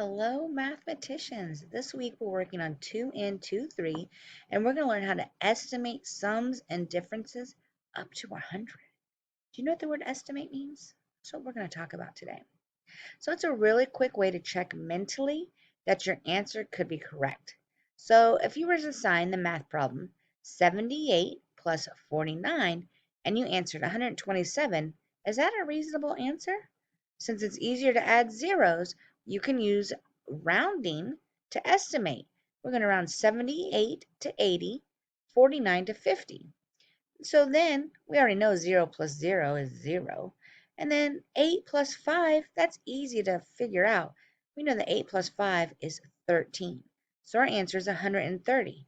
Hello, mathematicians. This week we're working on 2N.2.3, and we're going to learn how to estimate sums and differences up to 100. Do you know what the word estimate means? That's what we're going to talk about today. So it's a really quick way to check mentally that your answer could be correct. So if you were to assign the math problem 78 plus 49 and you answered 127, is that a reasonable answer? Since it's easier to add zeros, you can use rounding to estimate. We're going to round 78 to 80, 49 to 50. So then we already know 0 plus 0 is 0. And then 8 plus 5, that's easy to figure out. We know that 8 plus 5 is 13. So our answer is 130.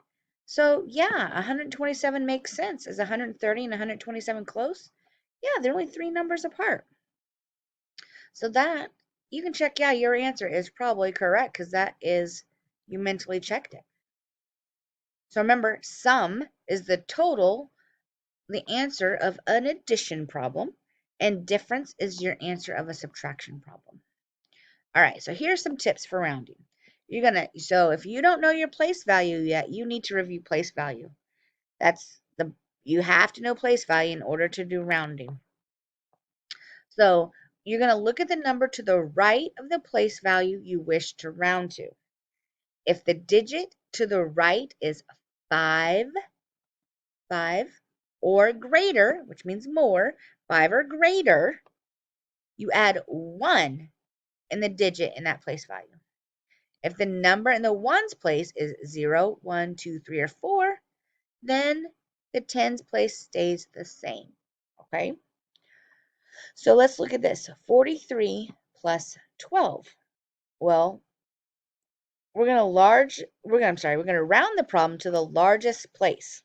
So yeah, 127 makes sense. Is 130 and 127 close? Yeah, they're only 3 numbers apart. So that, you can check, yeah, your answer is probably correct because that is, you mentally checked it. So remember, sum is the total, the answer of an addition problem, and difference is your answer of a subtraction problem. All right, so here's some tips for rounding. So if you don't know your place value yet, you need to review place value. You have to know place value in order to do rounding. So you're going to look at the number to the right of the place value you wish to round to. If the digit to the right is 5, or greater, which means more, 5 or greater, you add 1 in the digit in that place value. If the number in the ones place is 0, 1, 2, 3, or 4, then the tens place stays the same. Okay? So let's look at this. 43 plus 12. Well, we're going to round the problem to the largest place.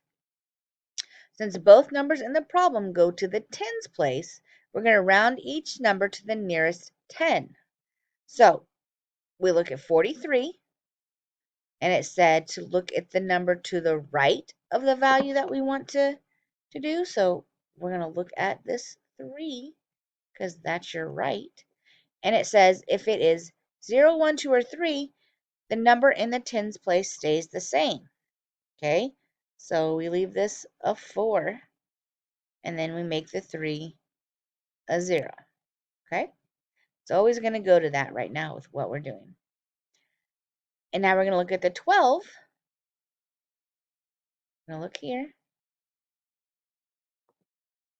Since both numbers in the problem go to the tens place, we're going to round each number to the nearest 10. So we look at 43, and it said to look at the number to the right of the value that we want to do. So we're going to look at this 3 because that's your right. And it says if it is 0, 1, 2, or 3, the number in the tens place stays the same. Okay, so we leave this a 4, and then we make the 3 a 0. Okay, it's always going to go to that right now with what we're doing. And now we're going to look at the 12. I'm going to look here.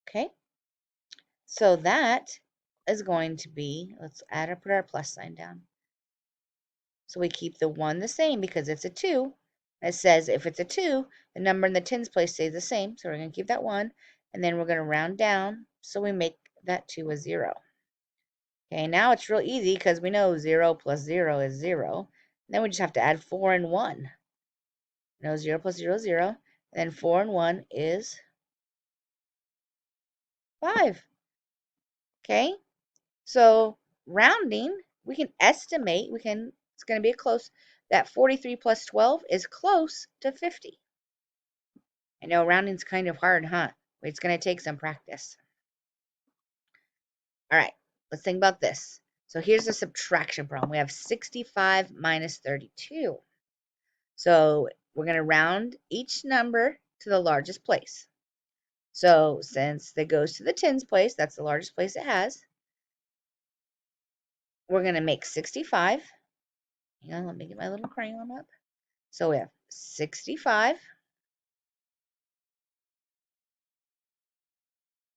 Okay, so that is going to be, put our plus sign down. So we keep the 1 the same because it's a 2. It says if it's a 2, the number in the tens place stays the same. So we're going to keep that 1. And then we're going to round down. So we make that 2 a 0. Okay, now it's real easy because we know 0 plus 0 is 0. And then we just have to add 4 and 1. 0 plus 0 is 0. And then 4 and 1 is 5. Okay, so rounding, we can estimate, it's going to be close, that 43 plus 12 is close to 50. I know rounding's kind of hard, huh? But it's going to take some practice. All right, let's think about this. So here's a subtraction problem. We have 65 minus 32. So we're going to round each number to the largest place. So since that goes to the tens place, that's the largest place it has, we're going to make 65. Hang on, let me get my little crayon up. So we have 65.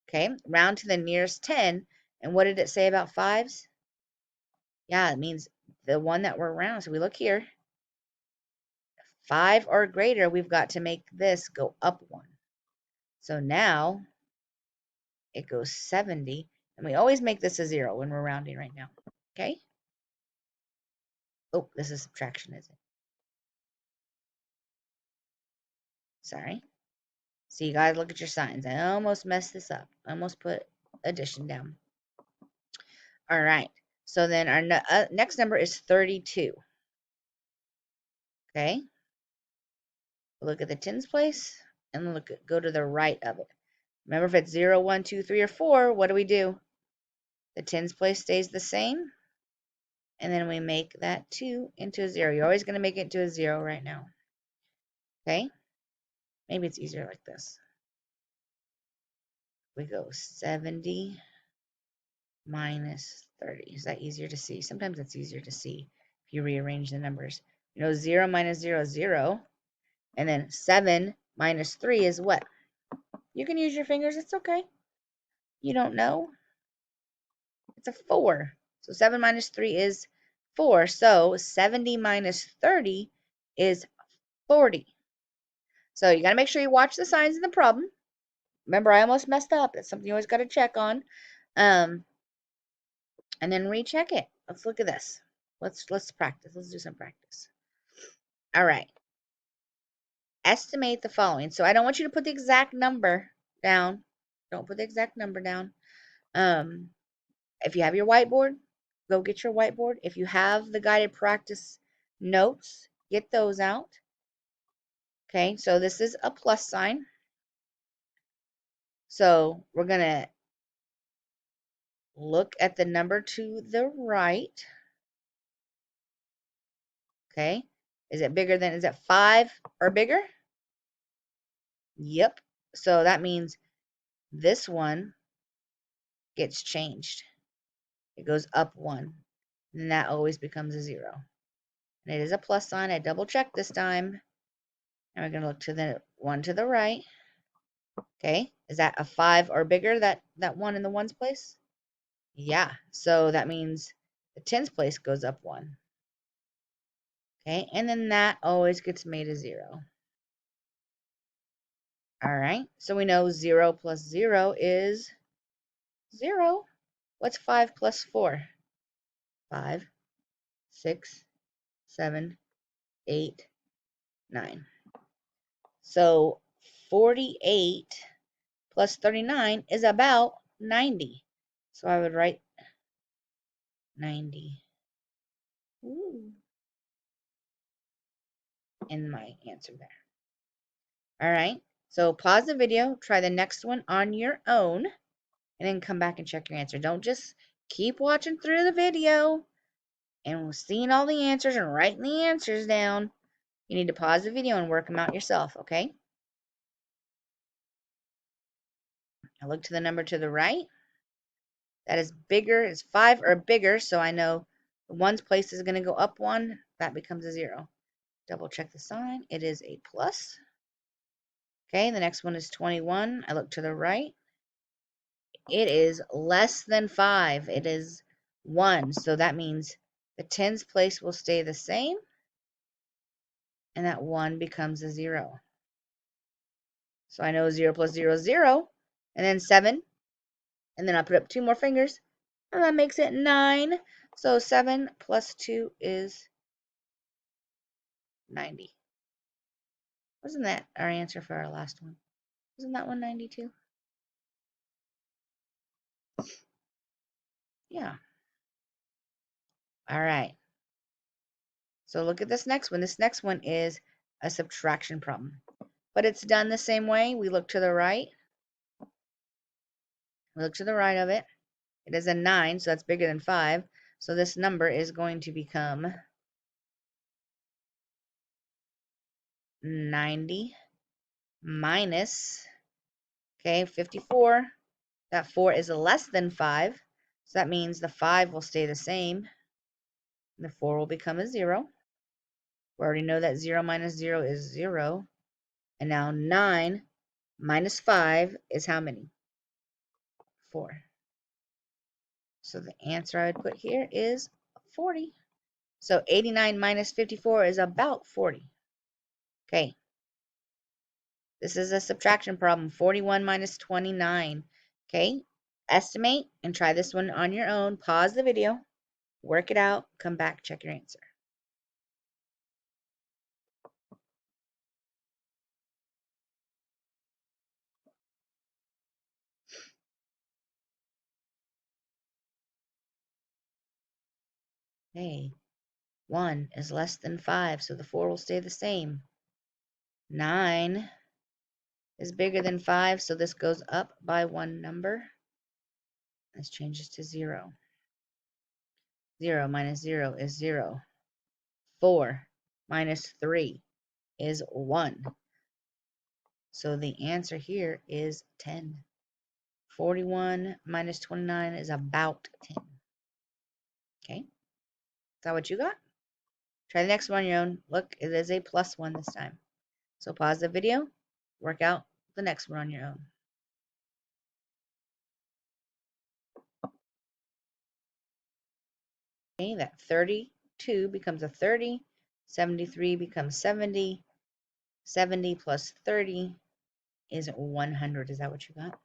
Okay, round to the nearest 10. And what did it say about fives? Yeah, it means the one that we're round. So we look here. 5 or greater, we've got to make this go up 1. So now it goes 70. And we always make this a 0 when we're rounding right now. Okay? Oh, this is subtraction, is it? Sorry. So you guys look at your signs. I almost messed this up. I almost put addition down. All right. So then our next number is 32. Okay? Look at the tens place and go to the right of it. Remember, if it's 0, 1, 2, 3, or 4, what do? The tens place stays the same. and then we make that 2 into a 0. You're always going to make it into a 0 right now. Okay? Maybe it's easier like this. We go 70 minus 30. Is that easier to see? Sometimes it's easier to see if you rearrange the numbers. 0 minus 0 is 0. And then 7 minus 3 is what? You can use your fingers. It's okay. You don't know. It's a 4. So 7 minus 3 is 4. So 70 minus 30 is 40. So you got to make sure you watch the signs in the problem. Remember, I almost messed up. That's something you always got to check on. And then recheck it. Let's look at this. Let's practice. Let's do some practice. All right. Estimate the following. So I don't want you to put the exact number down. Don't put the exact number down. If you have your whiteboard, go get your whiteboard. If you have the guided practice notes, get those out. Okay, so this is a plus sign. So we're going to look at the number to the right. Okay, is it 5 or bigger? Yep. So that means this one gets changed. It goes up 1. And that always becomes a 0. And it is a plus sign. I double checked this time. And we're going to look to the one to the right. Okay, is that a 5 or bigger, that 1 in the ones place? Yeah, so that means the tens place goes up 1. Okay, and then that always gets made a 0. All right, so we know 0 plus 0 is 0. What's 5 plus 4? 5, 6, 7, 8, 9. So 48 plus 39 is about 90. So I would write 90 in my answer there. All right, so pause the video, try the next one on your own, and then come back and check your answer. Don't just keep watching through the video and seeing all the answers and writing the answers down. You need to pause the video and work them out yourself, okay? I look to the number to the right. That is bigger, is 5 or bigger, so I know the ones place is going to go up 1. That becomes a 0. Double check the sign. It is a plus. Okay, the next one is 21. I look to the right. It is less than 5. It is 1. So that means the tens place will stay the same. And that 1 becomes a 0. So I know 0 plus 0 is 0. And then 7. And then I'll put up 2 more fingers. And that makes it 9. So 7 plus 2 is 90. Wasn't that our answer for our last one? Wasn't that one 92? Yeah. All right. So look at this next one. This next one is a subtraction problem. But it's done the same way. We look to the right. We look to the right of it. It is a 9, so that's bigger than 5. So this number is going to become 90 minus, okay, 54. That 4 is less than 5. So that means the 5 will stay the same. And the 4 will become a 0. We already know that 0 minus 0 is 0. And now 9 minus 5 is how many? 4. So the answer I would put here is 40. So 89 minus 54 is about 40. Okay. This is a subtraction problem. 41 minus 29. Okay. Estimate and try this one on your own. Pause the video. Work it out. Come back. Check your answer. Hey, 1 is less than 5, so the 4 will stay the same. 9 is bigger than 5, so this goes up by 1 number. This changes to 0. 0 minus 0 is 0. 4 minus 3 is 1. So the answer here is 10. 41 minus 29 is about 10. Okay, is that what you got? Try the next one on your own. Look, it is a plus 1 this time. So pause the video, work out the next one on your own. Okay, that 32 becomes a 30, 73 becomes 70, 70 plus 30 is 100. Is that what you got?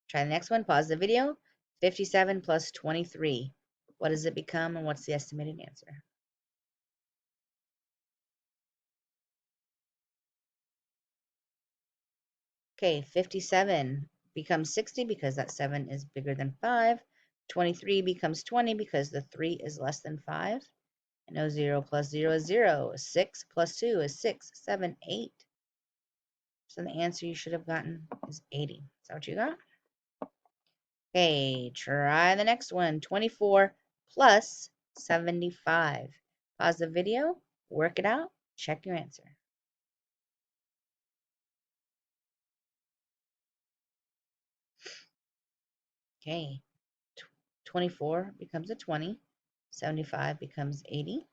Try the next one, pause the video. 57 plus 23. What does it become and what's the estimated answer? Okay, 57 becomes 60 because that 7 is bigger than 5. 23 becomes 20 because the 3 is less than 5. I know 0 plus 0 is 0. 6 plus 2 is 6, 7, 8. So the answer you should have gotten is 80. Is that what you got? Okay, try the next one. 24 plus 75. Pause the video, work it out, check your answer. Okay, 24 becomes a 20. 75 becomes 80.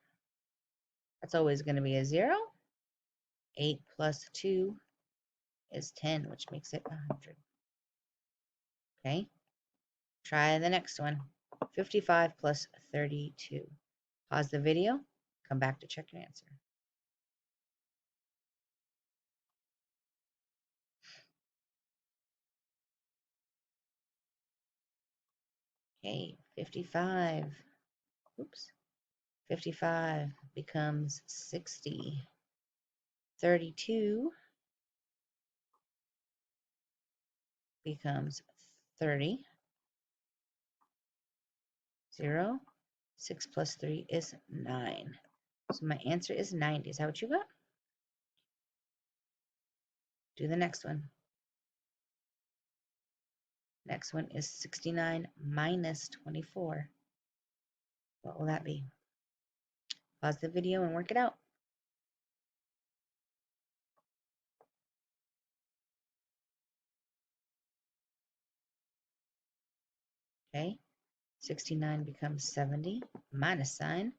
That's always going to be a 0. 8 plus 2 is 10, which makes it 100. Okay, try the next one. 55 plus 32. Pause the video, come back to check your answer. Okay, 55. Oops. 55 becomes 60. 32 becomes 30. 0. 6 plus 3 is 9. So my answer is 90. Is that what you got? Do the next one. Next one is 69 minus 24. What will that be? Pause the video and work it out. Okay, 69 becomes 70. Minus sign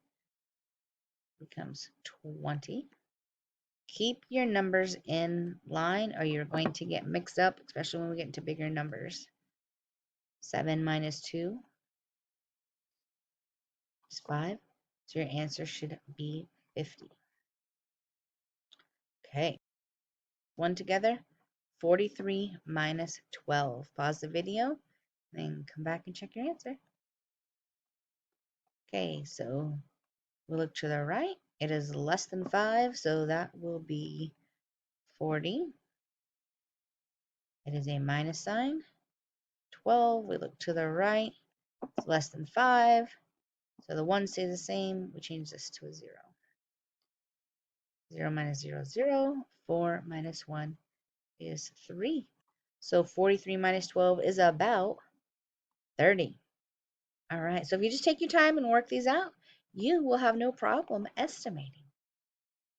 becomes 20. Keep your numbers in line or you're going to get mixed up, especially when we get into bigger numbers. 7 minus 2 is 5. So your answer should be 50. Okay, one together. 43 minus 12. Pause the video, then come back and check your answer. Okay, so we'll look to the right. It is less than 5, so that will be 40. It is a minus sign. 12, we look to the right. It's less than 5. So the 1 stays the same. We change this to a 0. 0 minus 0 is 0. 4 minus 1 is 3. So 43 minus 12 is about 30. All right, so if you just take your time and work these out, you will have no problem estimating.